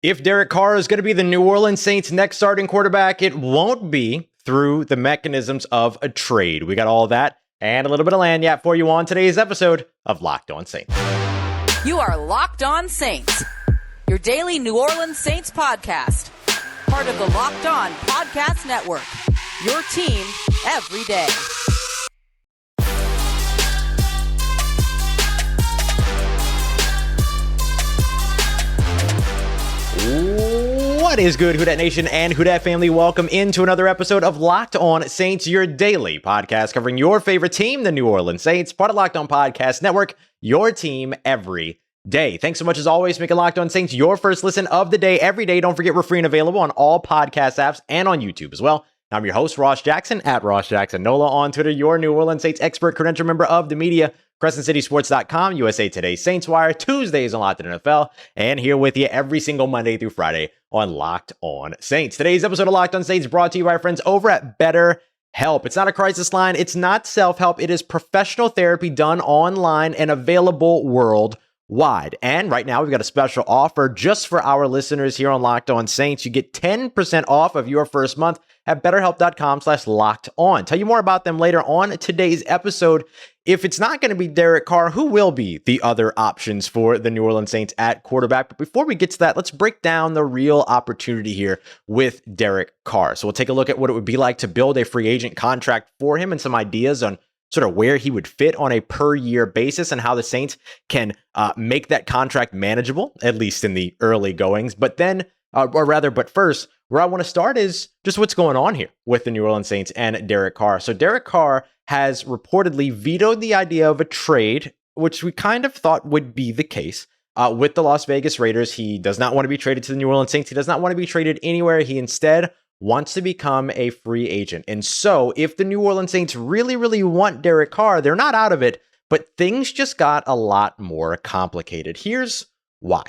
If Derek Carr is going to be the New Orleans Saints' next starting quarterback, it won't be through the mechanisms of a trade. We got all that and a little bit of land yap for you on today's episode of Locked On Saints. You are Locked On Saints, your daily New Orleans Saints podcast. Part of the Locked On Podcast Network, your team every day. What is good, Who Dat Nation and Who Dat family? Welcome into another episode of Locked On Saints, your daily podcast covering your favorite team, the New Orleans Saints, part of Locked On Podcast Network, your team every day. Thanks so much as always for making Locked On Saints your first listen of the day every day. Don't forget we're free and available on all podcast apps and on YouTube as well. I'm your host, Ross Jackson, at Ross Jackson Nola on Twitter, your New Orleans Saints expert, credential member of the media, CrescentCitySports.com, USA Today Saints Wire, Tuesdays on Locked On NFL, and here with you every single Monday through Friday on Locked On Saints. Today's episode of Locked On Saints brought to you by our friends over at BetterHelp. It's not a crisis line. It's not self-help. It is professional therapy done online and available worldwide. And right now, we've got a special offer just for our listeners here on Locked On Saints. You get 10% off of your first month at BetterHelp.com/LockedOn. Tell you more about them later on today's episode. If it's not going to be Derek Carr, who will be the other options for the New Orleans Saints at quarterback? But before we get to that, let's break down the real opportunity here with Derek Carr. So we'll take a look at what it would be like to build a free agent contract for him and some ideas on sort of where he would fit on a per year basis and how the Saints can make that contract manageable, at least in the early goings. But then, but first, where I want to start is just what's going on here with the New Orleans Saints and Derek Carr. So Derek Carr has reportedly vetoed the idea of a trade, which we kind of thought would be the case with the Las Vegas Raiders. He does not want to be traded to the New Orleans Saints. He does not want to be traded anywhere. He instead wants to become a free agent. And so if the New Orleans Saints really, really want Derek Carr, they're not out of it, but things just got a lot more complicated. Here's why.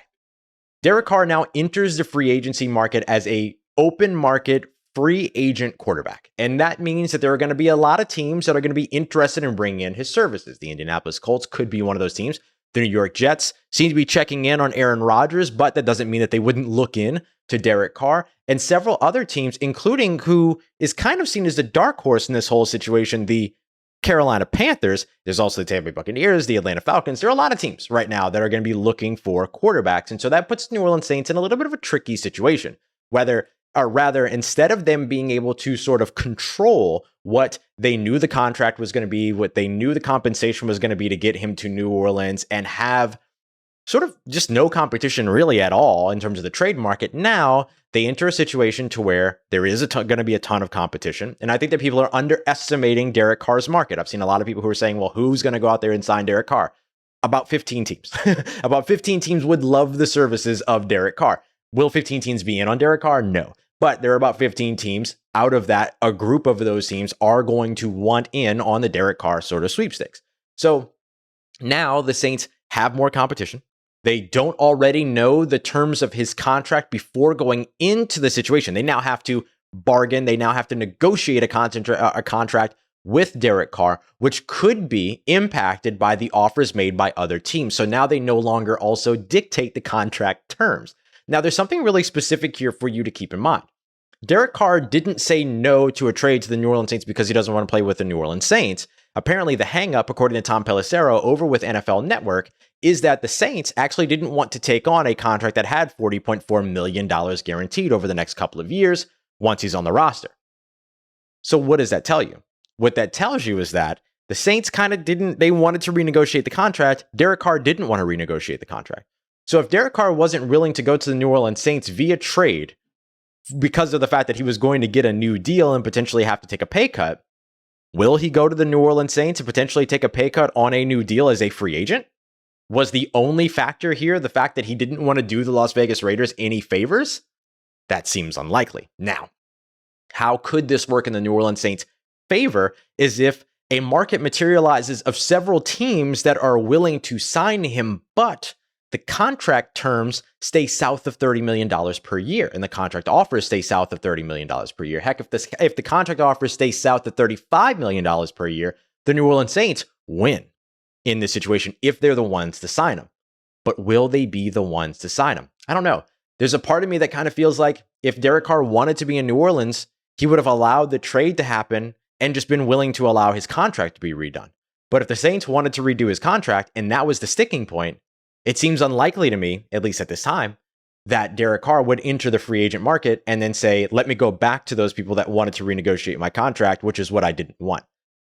Derek Carr now enters the free agency market as a open market free agent quarterback. And that means that there are going to be a lot of teams that are going to be interested in bringing in his services. The Indianapolis Colts could be one of those teams. The New York Jets seem to be checking in on Aaron Rodgers, but that doesn't mean that they wouldn't look in to Derek Carr. And several other teams, including who is kind of seen as the dark horse in this whole situation, the Carolina Panthers. There's also the Tampa Bay Buccaneers, the Atlanta Falcons. There are a lot of teams right now that are going to be looking for quarterbacks. And so that puts New Orleans Saints in a little bit of a tricky situation, instead of them being able to sort of control what they knew the contract was going to be, what they knew the compensation was going to be to get him to New Orleans and have sort of just no competition really at all in terms of the trade market. Now they enter a situation to where there is going to be a ton of competition. And I think that people are underestimating Derek Carr's market. I've seen a lot of people who are saying, well, who's going to go out there and sign Derek Carr? About 15 teams. About 15 teams would love the services of Derek Carr. Will 15 teams be in on Derek Carr? No. But there are about 15 teams. Out of that, a group of those teams are going to want in on the Derek Carr sort of sweepstakes. So now the Saints have more competition. They don't already know the terms of his contract before going into the situation. They now have to bargain. They now have to negotiate a contract with Derek Carr, which could be impacted by the offers made by other teams. So now they no longer also dictate the contract terms. Now, there's something really specific here for you to keep in mind. Derek Carr didn't say no to a trade to the New Orleans Saints because he doesn't want to play with the New Orleans Saints. Apparently, the hang-up, according to Tom Pelissero over with NFL Network, is that the Saints actually didn't want to take on a contract that had $40.4 million guaranteed over the next couple of years once he's on the roster. So what does that tell you? What that tells you is that the Saints they wanted to renegotiate the contract. Derek Carr didn't want to renegotiate the contract. So if Derek Carr wasn't willing to go to the New Orleans Saints via trade because of the fact that he was going to get a new deal and potentially have to take a pay cut, will he go to the New Orleans Saints and potentially take a pay cut on a new deal as a free agent? Was the only factor here the fact that he didn't want to do the Las Vegas Raiders any favors? That seems unlikely. Now, how could this work in the New Orleans Saints' favor is if a market materializes of several teams that are willing to sign him, but the contract terms stay south of $30 million per year, and the contract offers stay south of $30 million per year. Heck, if the contract offers stay south of $35 million per year, the New Orleans Saints win in this situation if they're the ones to sign him. But will they be the ones to sign him? I don't know. There's a part of me that kind of feels like if Derek Carr wanted to be in New Orleans, he would have allowed the trade to happen and just been willing to allow his contract to be redone. But if the Saints wanted to redo his contract and that was the sticking point, it seems unlikely to me, at least at this time, that Derek Carr would enter the free agent market and then say, let me go back to those people that wanted to renegotiate my contract, which is what I didn't want.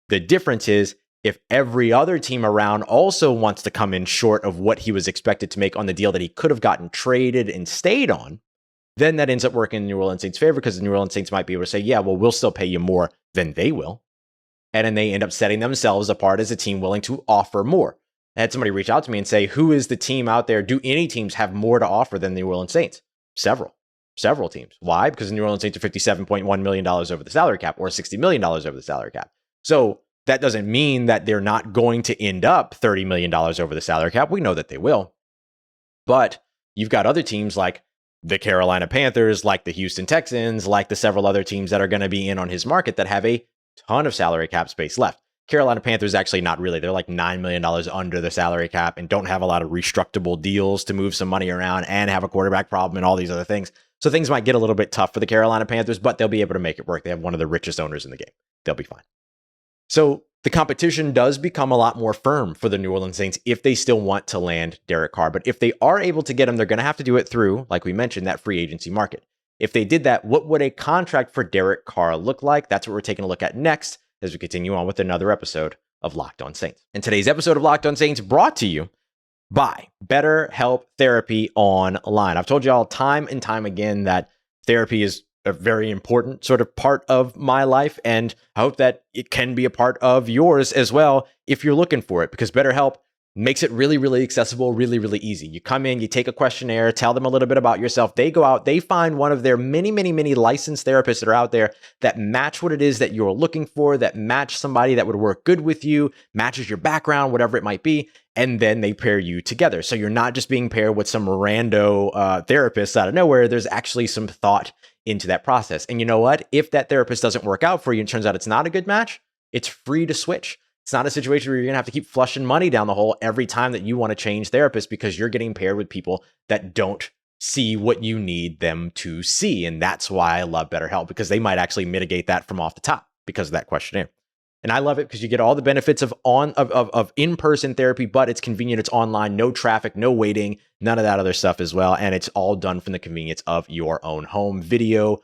The difference is if every other team around also wants to come in short of what he was expected to make on the deal that he could have gotten traded and stayed on, then that ends up working in the New Orleans Saints' favor because the New Orleans Saints might be able to say, yeah, well, we'll still pay you more than they will. And then they end up setting themselves apart as a team willing to offer more. I had somebody reach out to me and say, who is the team out there? Do any teams have more to offer than the New Orleans Saints? Several teams. Why? Because the New Orleans Saints are $57.1 million over the salary cap or $60 million over the salary cap. So that doesn't mean that they're not going to end up $30 million over the salary cap. We know that they will. But you've got other teams like the Carolina Panthers, like the Houston Texans, like the several other teams that are going to be in on his market that have a ton of salary cap space left. Carolina Panthers actually not really. They're like $9 million under the salary cap and don't have a lot of restructurable deals to move some money around and have a quarterback problem and all these other things. So things might get a little bit tough for the Carolina Panthers, but they'll be able to make it work. They have one of the richest owners in the game. They'll be fine. So the competition does become a lot more firm for the New Orleans Saints if they still want to land Derek Carr. But if they are able to get him, they're going to have to do it through, like we mentioned, that free agency market. If they did that, what would a contract for Derek Carr look like? That's what we're taking a look at next as we continue on with another episode of Locked On Saints. And today's episode of Locked On Saints brought to you by BetterHelp Therapy Online. I've told you all time and time again that therapy is a very important sort of part of my life, and I hope that it can be a part of yours as well if you're looking for it, because BetterHelp makes it really, really accessible, really, really easy. You come in, you take a questionnaire, tell them a little bit about yourself. They go out, they find one of their many, many, many licensed therapists that are out there that match what it is that you're looking for, that match somebody that would work good with you, matches your background, whatever it might be, and then they pair you together. So you're not just being paired with some rando therapist out of nowhere. There's actually some thought into that process. And you know what? If that therapist doesn't work out for you and turns out it's not a good match, it's free to switch. It's not a situation where you're going to have to keep flushing money down the hole every time that you want to change therapists because you're getting paired with people that don't see what you need them to see. And that's why I love BetterHelp, because they might actually mitigate that from off the top because of that questionnaire. And I love it because you get all the benefits of in-person therapy, but it's convenient. It's online, no traffic, no waiting, none of that other stuff as well. And it's all done from the convenience of your own home. Video,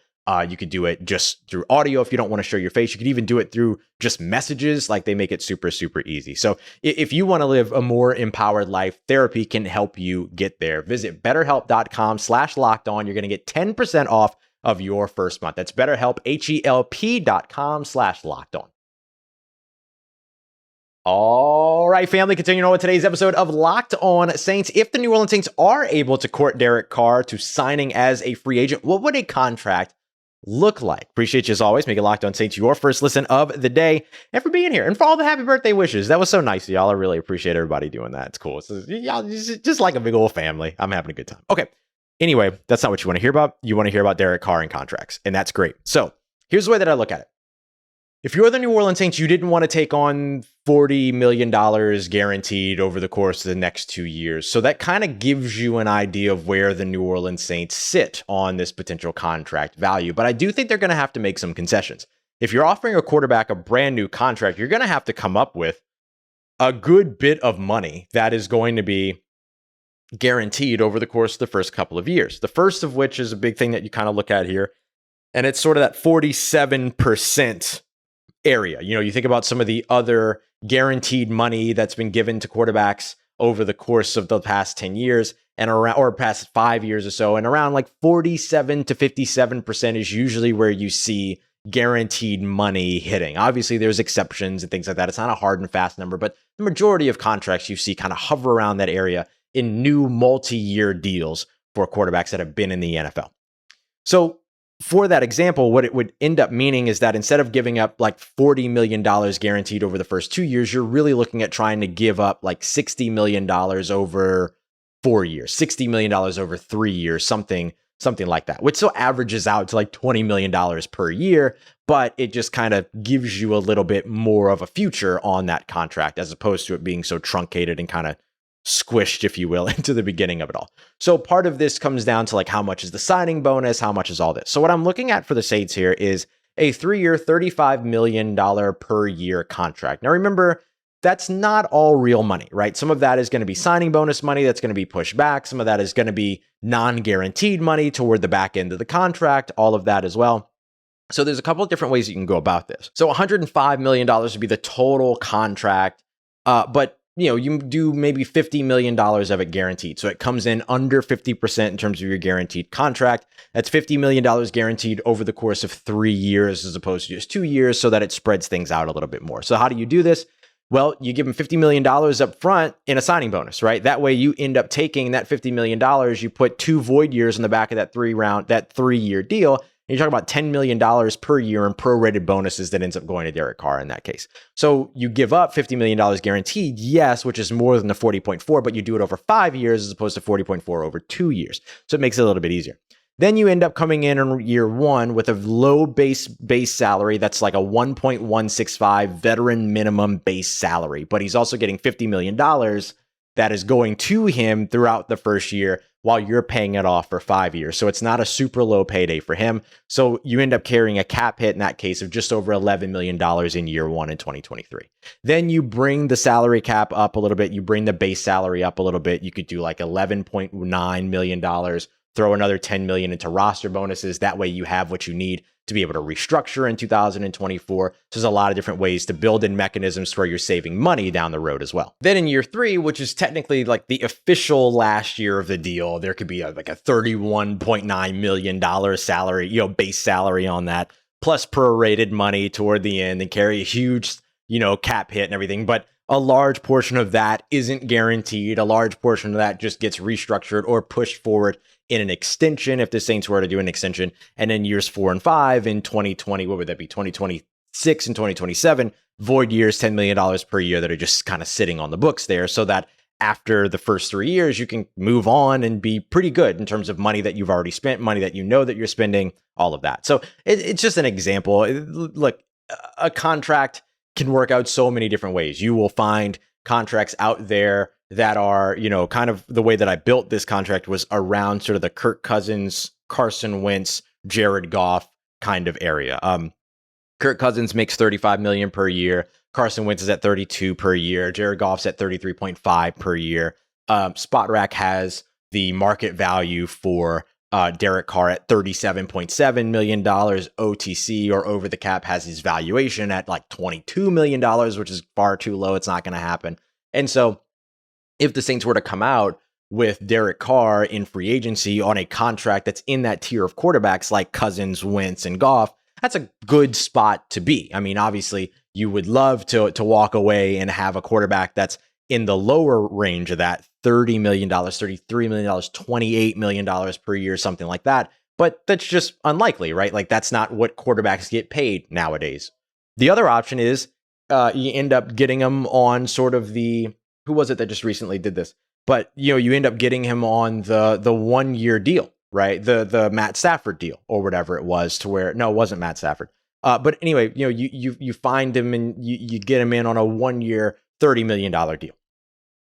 you could do it just through audio if you don't want to show your face. You could even do it through just messages. Like, they make it super, super easy. So if you want to live a more empowered life, therapy can help you get there. Visit betterhelp.com/lockedon. You're going to get 10% off of your first month. That's BetterHelp, HELP.com/lockedon. All right, family, continuing on with today's episode of Locked On Saints. If the New Orleans Saints are able to court Derek Carr to signing as a free agent, what would a contract look like? Appreciate you as always. Make it Locked On Saints your first listen of the day, and for being here and for all the happy birthday wishes. That was so nice of y'all. I really appreciate everybody doing that. It's cool. It's y'all just like a big old family. I'm having a good time. Okay. Anyway, that's not what you want to hear about. You want to hear about Derek Carr and contracts, and that's great. So here's the way that I look at it. If you're the New Orleans Saints, you didn't want to take on $40 million guaranteed over the course of the next 2 years. So that kind of gives you an idea of where the New Orleans Saints sit on this potential contract value. But I do think they're going to have to make some concessions. If you're offering a quarterback a brand new contract, you're going to have to come up with a good bit of money that is going to be guaranteed over the course of the first couple of years. The first of which is a big thing that you kind of look at here. And it's sort of that 47% area. You know, you think about some of the other guaranteed money that's been given to quarterbacks over the course of the past 10 years and around, or past 5 years or so, and around like 47 to 57% is usually where you see guaranteed money hitting. Obviously, there's exceptions and things like that. It's not a hard and fast number, but the majority of contracts you see kind of hover around that area in new multi-year deals for quarterbacks that have been in the NFL. So for that example, what it would end up meaning is that instead of giving up like $40 million guaranteed over the first 2 years, you're really looking at trying to give up like $60 million over 4 years, $60 million over 3 years, something like that, which still averages out to like $20 million per year, but it just kind of gives you a little bit more of a future on that contract as opposed to it being so truncated and kind of squished, if you will, into the beginning of it all. So part of this comes down to like, how much is the signing bonus? How much is all this? So what I'm looking at for the Saints here is a 3-year, $35 million per year contract. Now, remember, that's not all real money, right? Some of that is going to be signing bonus money that's going to be pushed back. Some of that is going to be non-guaranteed money toward the back end of the contract, all of that as well. So there's a couple of different ways you can go about this. So $105 million would be the total contract, but you do maybe $50 million of it guaranteed. So it comes in under 50% in terms of your guaranteed contract. That's $50 million guaranteed over the course of 3 years as opposed to just 2 years, so that it spreads things out a little bit more. So how do you do this? Well, you give him $50 million up front in a signing bonus, right? That way you end up taking that $50 million, you put 2 void years in the back of that 3-year deal, and you're talking about $10 million per year in prorated bonuses that ends up going to Derek Carr in that case. So you give up $50 million guaranteed, yes, which is more than the 40.4, but you do it over 5 years as opposed to 40.4 over 2 years. So it makes it a little bit easier. Then you end up coming in year one with a low base salary that's like a 1.165 veteran minimum base salary, but he's also getting $50 million that is going to him throughout the first year while you're paying it off for 5 years. So it's not a super low payday for him. So you end up carrying a cap hit in that case of just over $11 million in year one in 2023. Then you bring the salary cap up a little bit. You bring the base salary up a little bit. You could do like $11.9 million. Throw another $10 million into roster bonuses. That way you have what you need to be able to restructure in 2024. So there's a lot of different ways to build in mechanisms where you're saving money down the road as well. Then in year 3, which is technically like the official last year of the deal, there could be like a $31.9 million salary, base salary on that, plus prorated money toward the end and carry a huge, cap hit and everything. But a large portion of that isn't guaranteed. A large portion of that just gets restructured or pushed forward in an extension if the Saints were to do an extension. And then years 4 and 5 in 2020, what would that be? 2026 and 2027, void years, $10 million per year that are just kind of sitting on the books there, so that after the first 3 years, you can move on and be pretty good in terms of money that you've already spent, money that that you're spending, all of that. So it's just an example. Look, a contract can work out so many different ways. You will find contracts out there that are, kind of the way that I built this contract was around sort of the Kirk Cousins, Carson Wentz, Jared Goff kind of area. Kirk Cousins makes $35 million per year. Carson Wentz is at $32 per year. Jared Goff's at $33.5 per year. SpotRack has the market value for Derek Carr at $37.7 million. OTC, or Over the Cap, has his valuation at like $22 million, which is far too low. It's not going to happen. And so if the Saints were to come out with Derek Carr in free agency on a contract that's in that tier of quarterbacks like Cousins, Wentz, and Goff, that's a good spot to be. I mean, obviously, you would love to walk away and have a quarterback that's in the lower range of that, $30 million, $33 million, $28 million per year, something like that. But that's just unlikely, right? Like, that's not what quarterbacks get paid nowadays. The other option is you end up getting them on sort of the, who was it that just recently did this? But, you end up getting him on the 1-year deal, right? The Matt Stafford deal or whatever it was, to where, no, it wasn't Matt Stafford. But anyway, you find him and you get him in on a 1-year, $30 million deal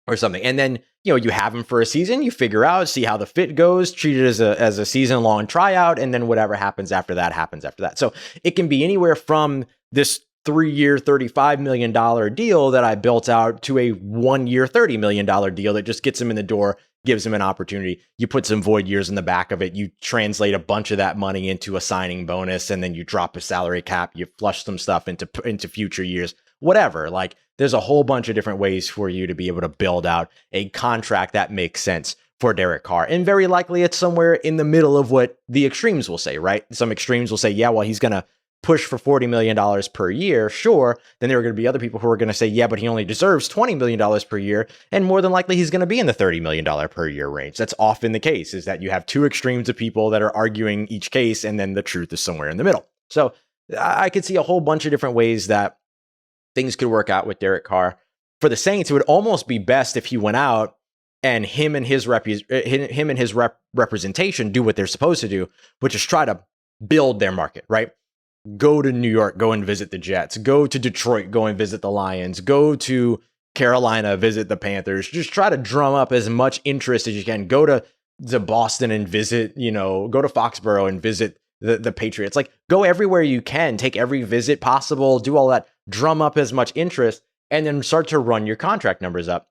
or something. And then, you have him for a season, you figure out, see how the fit goes, treat it as a season-long tryout, and then whatever happens after that happens after that. So it can be anywhere from this 3-year, $35 million deal that I built out to a 1-year, $30 million deal that just gets him in the door, gives him an opportunity. You put some void years in the back of it. You translate a bunch of that money into a signing bonus, and then you drop a salary cap. You flush some stuff into future years, whatever. Like, there's a whole bunch of different ways for you to be able to build out a contract that makes sense for Derek Carr. And very likely it's somewhere in the middle of what the extremes will say, right? Some extremes will say, yeah, well, he's going to push for $40 million per year. Sure. Then there are going to be other people who are going to say, yeah, but he only deserves $20 million per year. And more than likely, he's going to be in the $30 million per year range. That's often the case, is that you have two extremes of people that are arguing each case, and then the truth is somewhere in the middle. So I could see a whole bunch of different ways that things could work out with Derek Carr. For the Saints, it would almost be best if he went out and him and his representation do what they're supposed to do, which is try to build their market, right? Go to New York, go and visit the Jets. Go to Detroit, go and visit the Lions. Go to Carolina, visit the Panthers. Just try to drum up as much interest as you can. Go to Boston and visit, go to Foxborough and visit the Patriots. Like, go everywhere you can. Take every visit possible. Do all that. Drum up as much interest, and then start to run your contract numbers up.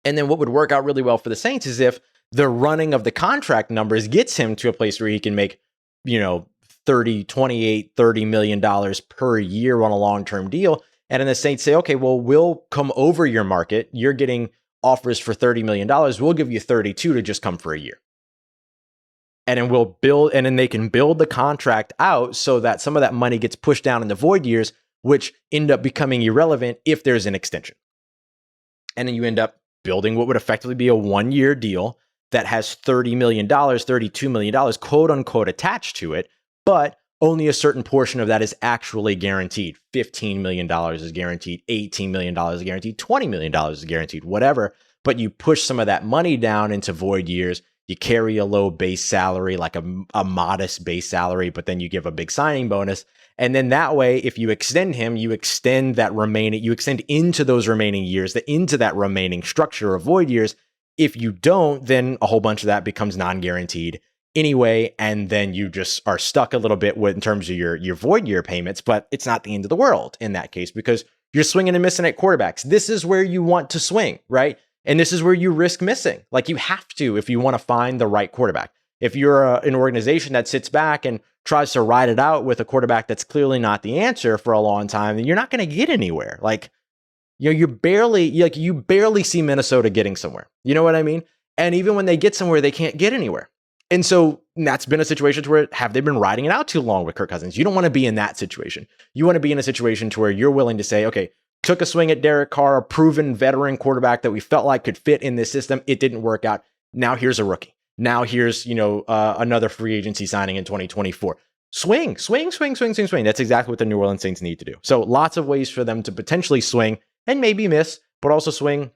And then what would work out really well for the Saints is if the running of the contract numbers gets him to a place where he can make, $30 million per year on a long-term deal. And then the Saints say, okay, well, we'll come over your market. You're getting offers for $30 million. We'll give you 32 to just come for a year. And then we'll build, and then they can build the contract out so that some of that money gets pushed down in the void years, which end up becoming irrelevant if there's an extension. And then you end up building what would effectively be a 1-year deal that has $30 million, $32 million, quote unquote, attached to it, but only a certain portion of that is actually guaranteed. $15 million is guaranteed, $18 million is guaranteed, $20 million is guaranteed, whatever. But you push some of that money down into void years. You carry a low base salary, like a modest base salary, but then you give a big signing bonus. And then that way, if you extend him, you extend into those remaining years, into that remaining structure of void years. If you don't, then a whole bunch of that becomes non-guaranteed anyway, and then you just are stuck a little bit in terms of your void year payments, but it's not the end of the world in that case because you're swinging and missing at quarterbacks. This is where you want to swing, right? And this is where you risk missing. Like, you have to if you want to find the right quarterback. If you're an organization that sits back and tries to ride it out with a quarterback that's clearly not the answer for a long time, then you're not going to get anywhere. Like, you barely see Minnesota getting somewhere. You know what I mean? And even when they get somewhere, they can't get anywhere. And so that's been a situation where have they been riding it out too long with Kirk Cousins? You don't want to be in that situation. You want to be in a situation to where you're willing to say, okay, took a swing at Derek Carr, a proven veteran quarterback that we felt like could fit in this system. It didn't work out. Now here's a rookie. Now here's, another free agency signing in 2024. Swing. That's exactly what the New Orleans Saints need to do. So lots of ways for them to potentially swing and maybe miss, but also swing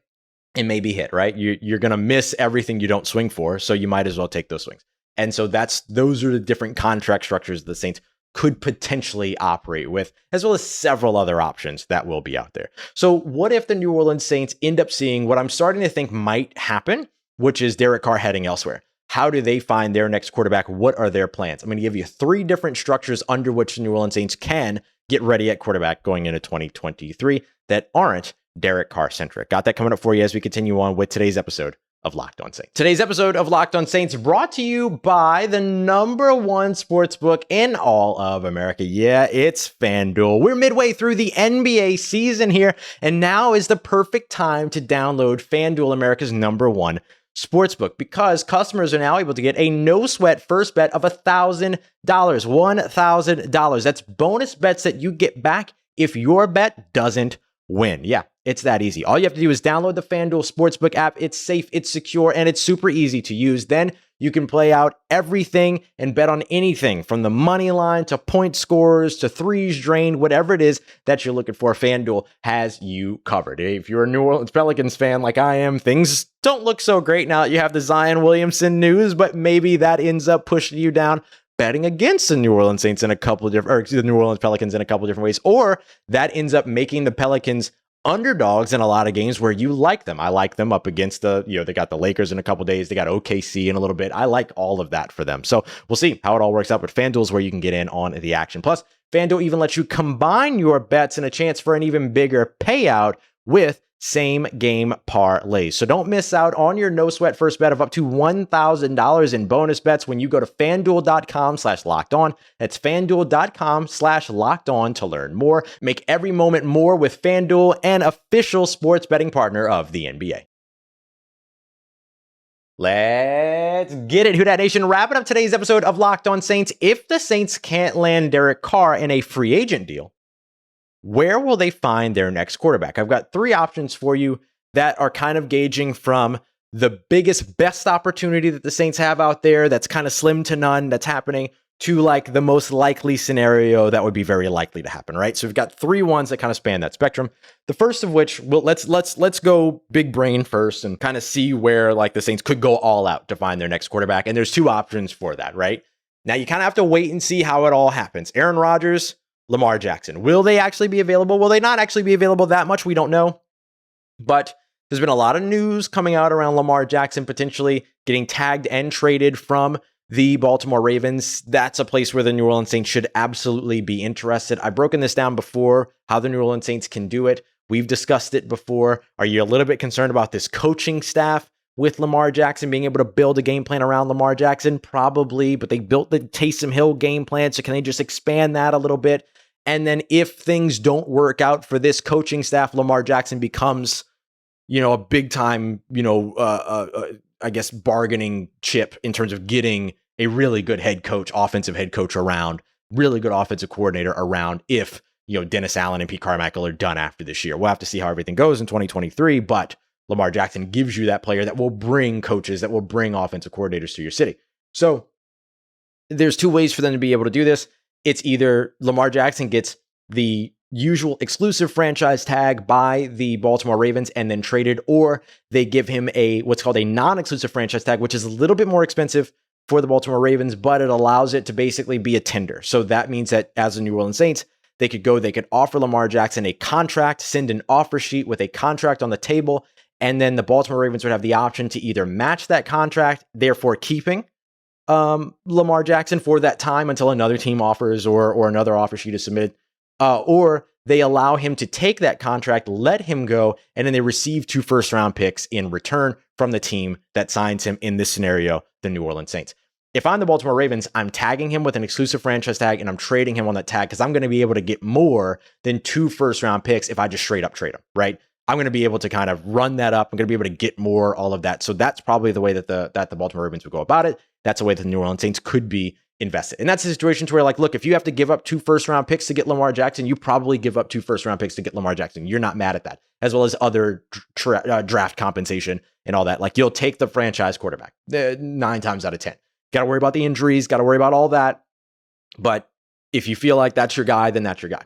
and maybe hit, right? You're going to miss everything you don't swing for, so you might as well take those swings. And so those are the different contract structures the Saints could potentially operate with, as well as several other options that will be out there. So what if the New Orleans Saints end up seeing what I'm starting to think might happen, which is Derek Carr heading elsewhere? How do they find their next quarterback? What are their plans? I'm going to give you 3 different structures under which the New Orleans Saints can get ready at quarterback going into 2023 that aren't Derek Carr centric. Got that coming up for you as we continue on with today's episode of Locked On Saints. Today's episode of Locked On Saints brought to you by the #1 sportsbook in all of America. Yeah, it's FanDuel. We're midway through the NBA season here, and now is the perfect time to download FanDuel, America's #1 sportsbook, because customers are now able to get a no-sweat first bet of $1,000. $1,000. That's bonus bets that you get back if your bet doesn't win. Yeah, it's that easy. All you have to do is download the FanDuel Sportsbook app. It's safe, it's secure, and it's super easy to use. Then you can play out everything and bet on anything from the money line to point scores to threes drained, whatever it is that you're looking for. FanDuel has you covered. If you're a New Orleans Pelicans fan like I am, things don't look so great now that you have the Zion Williamson news, but maybe that ends up pushing you down betting against the New Orleans Saints in a couple of different, or the New Orleans Pelicans in a couple of different ways, or that ends up making the Pelicans underdogs in a lot of games where you like them. I like them up against they got the Lakers in a couple of days. They got OKC in a little bit. I like all of that for them. So we'll see how it all works out, but FanDuel is where you can get in on the action. Plus, FanDuel even lets you combine your bets and a chance for an even bigger payout with same game parlays. So don't miss out on your no sweat first bet of up to $1,000 in bonus bets when you go to FanDuel.com/lockedon. That's FanDuel.com/lockedon to learn more. Make every moment more with FanDuel, an official sports betting partner of the NBA. Let's get it, Who Dat Nation. Wrapping up today's episode of Locked On Saints. If the Saints can't land Derek Carr in a free agent deal, where will they find their next quarterback? I've got 3 options for you that are kind of gauging from the best opportunity that the Saints have out there that's kind of slim to none that's happening to like the most likely scenario that would be very likely to happen, right? So we've got 3 ones that kind of span that spectrum. The first of which, well, let's go big brain first and kind of see where like the Saints could go all out to find their next quarterback. And there's 2 options for that, right? Now you kind of have to wait and see how it all happens. Aaron Rodgers, Lamar Jackson. Will they actually be available? Will they not actually be available that much? We don't know. But there's been a lot of news coming out around Lamar Jackson potentially getting tagged and traded from the Baltimore Ravens. That's a place where the New Orleans Saints should absolutely be interested. I've broken this down before, how the New Orleans Saints can do it. We've discussed it before. Are you a little bit concerned about this coaching staff with Lamar Jackson being able to build a game plan around Lamar Jackson? Probably, but they built the Taysom Hill game plan, so can they just expand that a little bit? And then if things don't work out for this coaching staff, Lamar Jackson becomes, a big time, I guess, bargaining chip in terms of getting a really good offensive head coach around, really good offensive coordinator around if, Dennis Allen and Pete Carmichael are done after this year. We'll have to see how everything goes in 2023, but Lamar Jackson gives you that player that will bring coaches, that will bring offensive coordinators to your city. So there's two ways for them to be able to do this. It's either Lamar Jackson gets the usual exclusive franchise tag by the Baltimore Ravens and then traded, or they give him what's called a non-exclusive franchise tag, which is a little bit more expensive for the Baltimore Ravens, but it allows it to basically be a tender. So that means that as the New Orleans Saints, they could offer Lamar Jackson a contract, send an offer sheet with a contract on the table, and then the Baltimore Ravens would have the option to either match that contract, therefore keeping Lamar Jackson for that time until another team offers or another offer sheet is submitted, or they allow him to take that contract, let him go, and then they receive 2 first-round picks in return from the team that signs him, in this scenario, the New Orleans Saints. If I'm the Baltimore Ravens, I'm tagging him with an exclusive franchise tag, and I'm trading him on that tag because I'm going to be able to get more than 2 first-round picks if I just straight up trade him, right? I'm going to be able to kind of run that up. I'm going to be able to get more, all of that. So that's probably the way that the Baltimore Ravens would go about it. That's the way that the New Orleans Saints could be invested. And that's a situation to where, look, if you have to give up 2 first-round picks to get Lamar Jackson, you probably give up 2 first-round picks to get Lamar Jackson. You're not mad at that, as well as other draft compensation and all that. You'll take the franchise quarterback 9 times out of 10. Got to worry about the injuries, got to worry about all that. But if you feel like that's your guy, then that's your guy.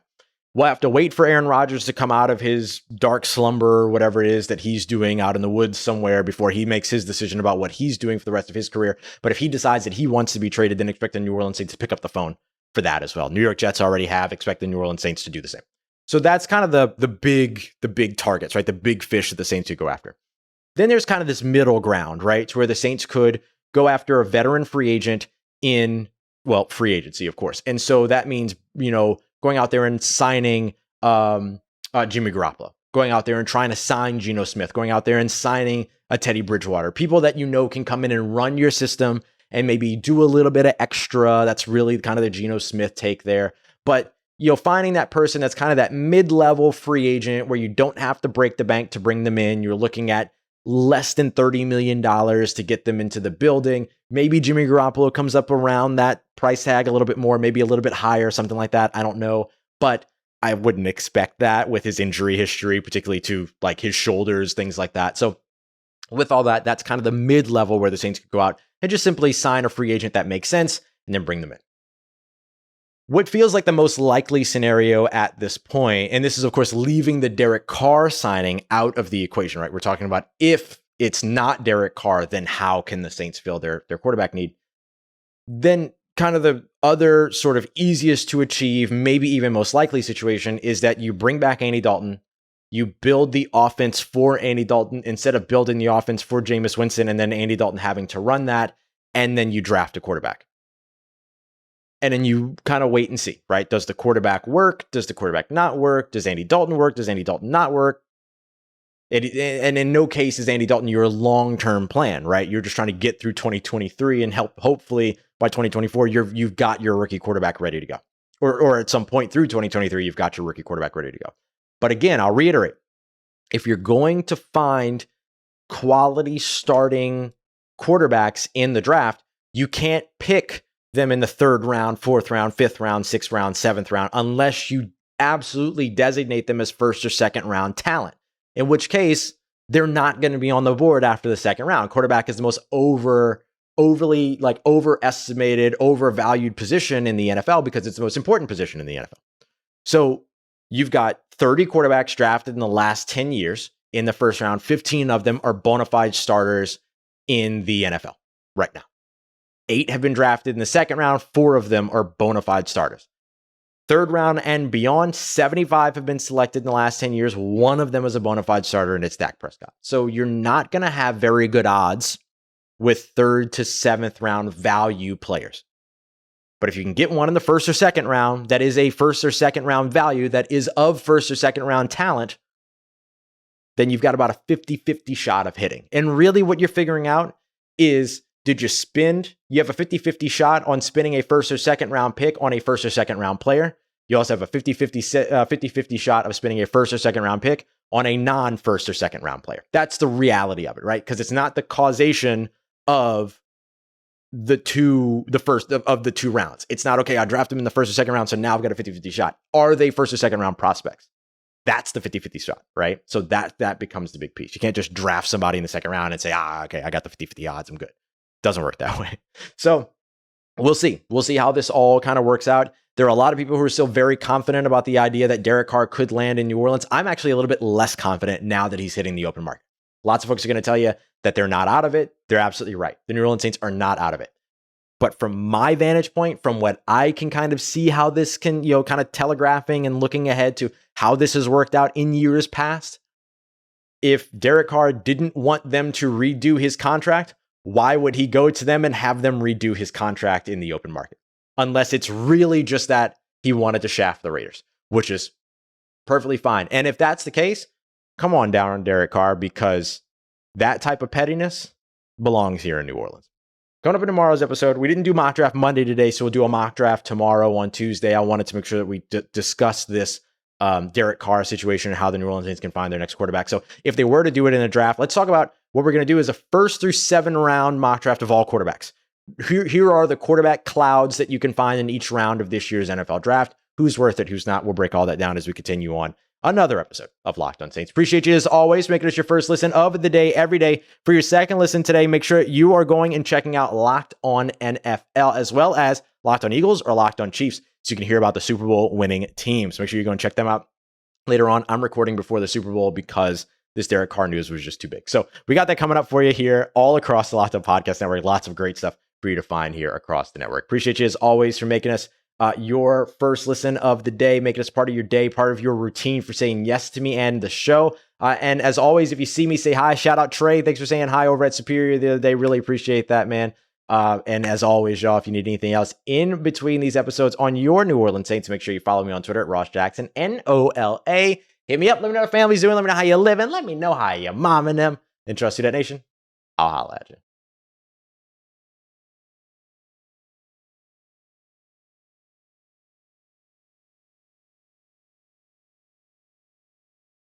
We'll have to wait for Aaron Rodgers to come out of his dark slumber or whatever it is that he's doing out in the woods somewhere before he makes his decision about what he's doing for the rest of his career. But if he decides that he wants to be traded, then expect the New Orleans Saints to pick up the phone for that as well. New York Jets already have. Expect the New Orleans Saints to do the same. So that's kind of the big targets, right? The big fish that the Saints could go after. Then there's kind of this middle ground, right? To where the Saints could go after a veteran free agent in, free agency, of course. And so that means, going out there and signing Jimmy Garoppolo, going out there and trying to sign Geno Smith, going out there and signing a Teddy Bridgewater, people that can come in and run your system and maybe do a little bit of extra. That's really kind of the Geno Smith take there. But finding that person that's kind of that mid-level free agent where you don't have to break the bank to bring them in. You're looking at less than $30 million to get them into the building. Maybe Jimmy Garoppolo comes up around that price tag a little bit more, maybe a little bit higher, something like that. I don't know, but I wouldn't expect that with his injury history, particularly to his shoulders, things like that. So with all that, that's kind of the mid-level where the Saints could go out and just simply sign a free agent that makes sense and then bring them in. What feels like the most likely scenario at this point, and this is, of course, leaving the Derek Carr signing out of the equation, right? We're talking about if it's not Derek Carr, then how can the Saints fill their quarterback need? Then kind of the other sort of easiest to achieve, maybe even most likely situation is that you bring back Andy Dalton, you build the offense for Andy Dalton instead of building the offense for Jameis Winston and then Andy Dalton having to run that, and then you draft a quarterback. And then you kind of wait and see, right? Does the quarterback work? Does the quarterback not work? Does Andy Dalton work? Does Andy Dalton not work? And in no case is Andy Dalton your long-term plan, right? You're just trying to get through 2023 and hopefully by 2024, you've got your rookie quarterback ready to go. Or at some point through 2023, you've got your rookie quarterback ready to go. But again, I'll reiterate, if you're going to find quality starting quarterbacks in the draft, you can't pick them in the 3rd round, 4th round, 5th round, 6th round, 7th round, unless you absolutely designate them as 1st or 2nd round talent, in which case they're not going to be on the board after the 2nd round. Quarterback is the most overly overestimated, overvalued position in the NFL because it's the most important position in the NFL. So you've got 30 quarterbacks drafted in the last 10 years in the 1st round. 15 of them are bona fide starters in the NFL right now. 8 have been drafted in the 2nd round. 4 of them are bona fide starters. third round and beyond, 75 have been selected in the last 10 years. One of them is a bona fide starter, and it's Dak Prescott. So you're not going to have very good odds with third to seventh round value players. But if you can get one in the first or second round that is a first or second round value that is of first or second round talent, then you've got about a 50-50 shot of hitting. And really what you're figuring out is, you have a 50-50 shot on spinning a first or second round pick on a first or second round player. You also have a 50-50 shot of spinning a first or second round pick on a non-first or second round player. That's the reality of it, right? Because it's not the causation of the first of the two rounds. It's not, okay, I drafted them in the first or second round, so now I've got a 50-50 shot. Are they first or second round prospects? That's the 50-50 shot, right? So that becomes the big piece. You can't just draft somebody in the second round and say, okay, I got the 50-50 odds, I'm good. Doesn't work that way. So we'll see. We'll see how this all kind of works out. There are a lot of people who are still very confident about the idea that Derek Carr could land in New Orleans. I'm actually a little bit less confident now that he's hitting the open market. Lots of folks are going to tell you that they're not out of it. They're absolutely right. The New Orleans Saints are not out of it. But from my vantage point, from what I can kind of see how this can, kind of telegraphing and looking ahead to how this has worked out in years past, if Derek Carr didn't want them to redo his contract, why would he go to them and have them redo his contract in the open market? Unless it's really just that he wanted to shaft the Raiders, which is perfectly fine. And if that's the case, come on down on Derek Carr, because that type of pettiness belongs here in New Orleans. Coming up in tomorrow's episode, we didn't do mock draft Monday today, so we'll do a mock draft tomorrow on Tuesday. I wanted to make sure that we discuss this Derek Carr situation and how the New Orleans Saints can find their next quarterback. So if they were to do it in a draft, let's talk about what we're going to do is a 1st through 7 round mock draft of all quarterbacks. Here are the quarterback clouds that you can find in each round of this year's NFL draft. Who's worth it, who's not? We'll break all that down as we continue on another episode of Locked On Saints. Appreciate you as always, making us your first listen of the day every day. For your second listen today, make sure you are going and checking out Locked On NFL, as well as Locked On Eagles or Locked On Chiefs, so you can hear about the Super Bowl winning teams. Make sure you go and check them out later on. I'm recording before the Super Bowl because this Derek Carr news was just too big. So we got that coming up for you here all across the Locked On Podcast Network. Lots of great stuff for you to find here across the network. Appreciate you as always for making us your first listen of the day, making us part of your day, part of your routine, for saying yes to me and the show. And as always, if you see me, say hi. Shout out Trey. Thanks for saying hi over at Superior the other day. Really appreciate that, man. And as always, y'all, if you need anything else in between these episodes on your New Orleans Saints, make sure you follow me on Twitter at Ross Jackson, NOLA. Hit me up. Let me know how the family's doing. Let me know how you're living. Let me know how you're momming them. And trust Who Dat Nation. I'll holla at you.